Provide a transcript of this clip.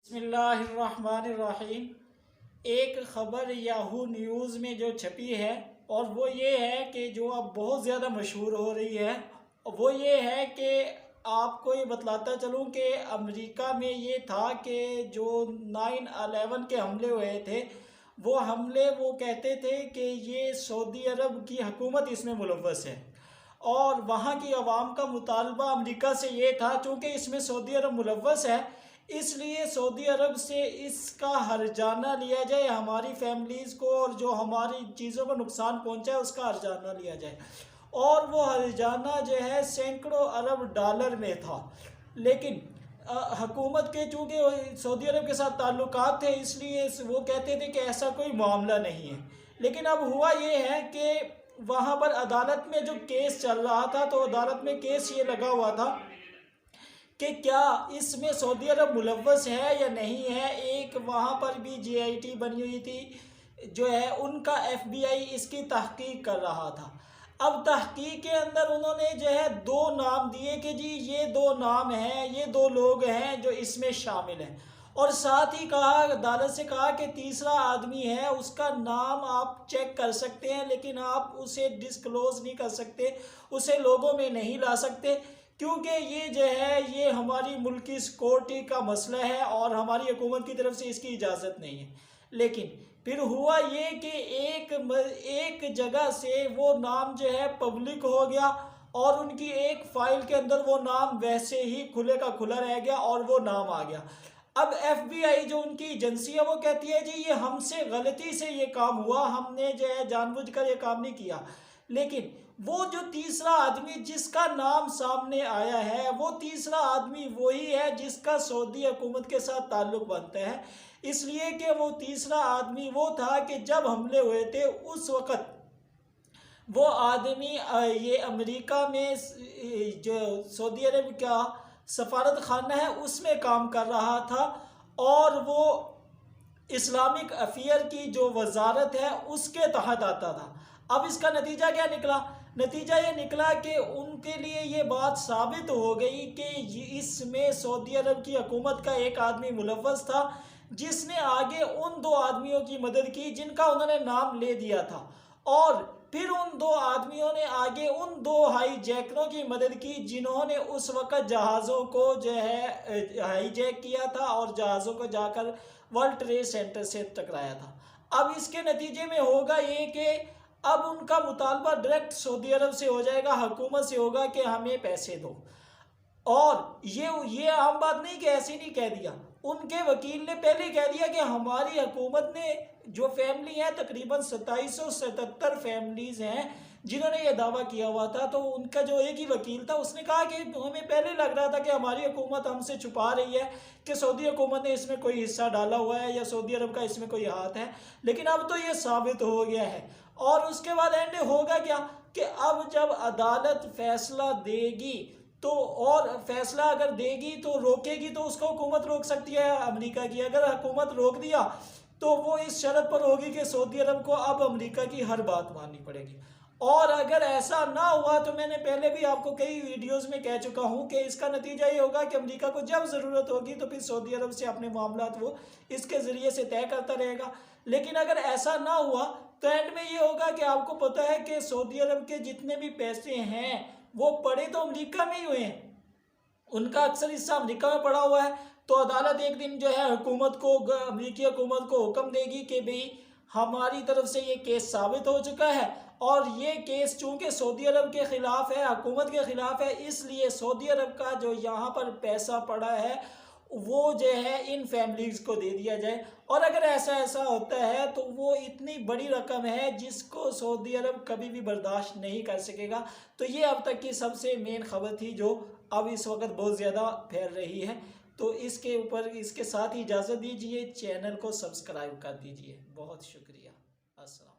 बिस्मिल्लाहिर्रहमानिर्रहीम। एक ख़बर याहू न्यूज़ में जो छपी है और वो ये है कि जो अब बहुत ज़्यादा मशहूर हो रही है वो ये है कि आपको ये बतलाता चलूँ कि अमेरिका में ये था कि जो 9/11 के हमले हुए थे वो हमले वो कहते थे कि ये सऊदी अरब की हुकूमत इसमें मुलव्वस है और वहाँ की आवाम का मुतालबा अमेरिका से ये था चूँकि इसमें सऊदी अरब मुलव्वस है इसलिए सऊदी अरब से इसका हर्जाना लिया जाए, हमारी फैमिलीज़ को और जो हमारी चीज़ों को नुकसान पहुंचा है उसका हर्जाना लिया जाए। और वो हर्जाना जो है सैकड़ों अरब डॉलर में था। लेकिन हुकूमत के चूँकि सऊदी अरब के साथ ताल्लुकात थे इसलिए वो कहते थे कि ऐसा कोई मामला नहीं है। लेकिन अब हुआ ये है कि वहाँ पर अदालत में जो केस चल रहा था तो अदालत में केस ये लगा हुआ था कि क्या इसमें सऊदी अरब मुलव्वस है या नहीं है। एक वहाँ पर भी JIT बनी हुई थी जो है उनका FBI इसकी तहकीक कर रहा था। अब तहकीक के अंदर उन्होंने जो है दो नाम दिए कि जी ये दो नाम हैं, ये दो लोग हैं जो इसमें शामिल हैं और साथ ही कहा अदालत से कहा कि तीसरा आदमी है उसका नाम आप चेक कर सकते हैं लेकिन आप उसे डिस्क्लोज़ नहीं कर सकते, उसे लोगों में नहीं ला सकते क्योंकि ये जो है ये हमारी मुल्क की सिक्योरिटी का मसला है और हमारी हुकूमत की तरफ से इसकी इजाज़त नहीं है। लेकिन फिर हुआ ये कि एक जगह से वो नाम जो है पब्लिक हो गया और उनकी एक फ़ाइल के अंदर वो नाम वैसे ही खुले का खुला रह गया और वो नाम आ गया। अब FBI जो उनकी एजेंसी है वो कहती है जी ये हमसे गलती से ये काम हुआ, हमने जो है जानबूझकर ये काम नहीं किया। लेकिन वो जो तीसरा आदमी जिसका नाम सामने आया है वो तीसरा आदमी वही है जिसका सऊदी हुकूमत के साथ ताल्लुक़ बनता है, इसलिए कि वो तीसरा आदमी वो था कि जब हमले हुए थे उस वक़्त वो आदमी ये अमेरिका में जो सऊदी अरब का सफारत खाना है उसमें काम कर रहा था और वो इस्लामिक अफेयर की जो वजारत है उसके तहत आता था। अब इसका नतीजा क्या निकला? नतीजा ये निकला कि उनके लिए ये बात साबित हो गई कि इसमें सऊदी अरब की हुकूमत का एक आदमी मुलव्वस था जिसने आगे उन दो आदमियों की मदद की जिनका उन्होंने नाम ले दिया था और फिर उन दो आदमियों ने आगे उन दो हाईजैकरों की मदद की जिन्होंने उस वक़्त जहाज़ों को जो है हाईजैक किया था और जहाज़ों को जाकर वर्ल्ड ट्रेड सेंटर से टकराया था। अब इसके नतीजे में होगा ये कि अब उनका मुतालबा डायरेक्ट सऊदी अरब से हो जाएगा, हुकूमत से होगा कि हमें पैसे दो। और ये आम बात नहीं कि ऐसे नहीं कह दिया, उनके वकील ने पहले कह दिया कि हमारी हुकूमत ने जो फैमिली है तकरीबन 2777 फैमिलीज़ हैं जिन्होंने ये दावा किया हुआ था। तो उनका जो एक ही वकील था उसने कहा कि हमें पहले लग रहा था कि हमारी हुकूमत हमसे छुपा रही है कि सऊदी हुकूमत ने इसमें कोई हिस्सा डाला हुआ है या सऊदी अरब का इसमें कोई हाथ है, लेकिन अब तो ये साबित हो गया है। और उसके बाद एंड होगा क्या कि अब जब अदालत फैसला देगी तो और फैसला अगर देगी तो रोकेगी तो उसको हुकूमत रोक सकती है अमेरिका की। अगर हुकूमत रोक दिया तो वो इस शर्त पर होगी कि सऊदी अरब को अब अमेरिका की हर बात माननी पड़ेगी। और अगर ऐसा ना हुआ तो मैंने पहले भी आपको कई वीडियोस में कह चुका हूं कि इसका नतीजा ये होगा कि अमेरिका को जब ज़रूरत होगी तो फिर सऊदी अरब से अपने मामलात वो इसके ज़रिए से तय करता रहेगा। लेकिन अगर ऐसा ना हुआ तो एंड में ये होगा कि आपको पता है कि सऊदी अरब के जितने भी पैसे हैं वो पड़े तो अमेरिका में ही हुए हैं, उनका अक्सर हिस्सा अमेरिका में पड़ा हुआ है। तो अदालत एक दिन जो है हुकूमत को अमेरिकी हुकूमत को हुक्म देगी कि भाई हमारी तरफ से ये केस साबित हो चुका है और ये केस चूँकि सऊदी अरब के ख़िलाफ़ है, हुकूमत के ख़िलाफ़ है, इसलिए सऊदी अरब का जो यहाँ पर पैसा पड़ा है वो जो है इन फैमिलीज़ को दे दिया जाए। और अगर ऐसा होता है तो वो इतनी बड़ी रकम है जिसको सऊदी अरब कभी भी बर्दाश्त नहीं कर सकेगा। तो ये अब तक की सबसे मेन खबर थी जो अब इस वक्त बहुत ज़्यादा फैल रही है। तो इसके ऊपर इसके साथ ही इजाज़त दीजिए, चैनल को सब्सक्राइब कर दीजिए। बहुत शुक्रिया। अस्सलाम।